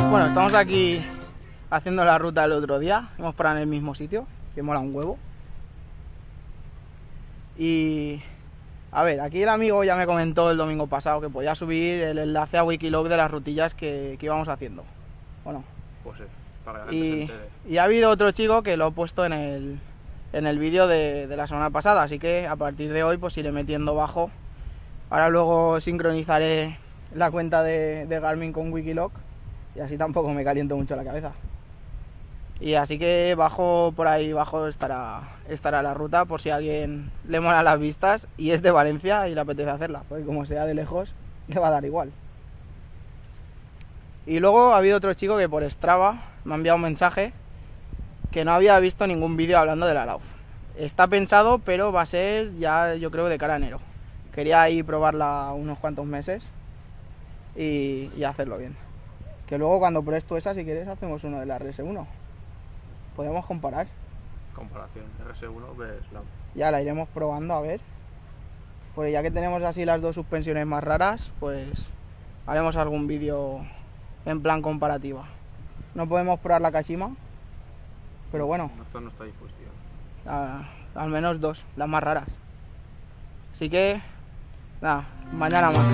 Bueno, estamos aquí haciendo la ruta del otro día. Hemos parado en el mismo sitio, que mola un huevo. Y a ver, aquí el amigo ya me comentó el domingo pasado que podía subir el enlace a Wikiloc de las rutillas que íbamos haciendo. Bueno, pues sí, para que la gente se entere. Y ha habido otro chico que lo he puesto en el vídeo de la semana pasada, así que a partir de hoy pues iré metiendo bajo. Ahora luego sincronizaré la cuenta de Garmin con Wikiloc y así tampoco me caliento mucho la cabeza. Y así que bajo, por ahí bajo estará la ruta por si a alguien le mola las vistas y es de Valencia y le apetece hacerla, porque como sea de lejos le va a dar igual. Y luego ha habido otro chico que por Strava me ha enviado un mensaje que no había visto ningún vídeo hablando de la Lauf. Está pensado, pero va a ser ya yo creo de cara a enero. Quería ir probarla unos cuantos meses y hacerlo bien. Que luego cuando pruebes tú esa, si quieres, hacemos uno de la RS1. Podemos comparar. Comparación RS1 ves la... Ya la iremos probando a ver. Pues ya que tenemos así las dos suspensiones más raras, pues haremos algún vídeo en plan comparativa. No podemos probar la Kashima, pero bueno. Esto no está a disposición. Al menos dos, las más raras. Así que, nada, mañana más.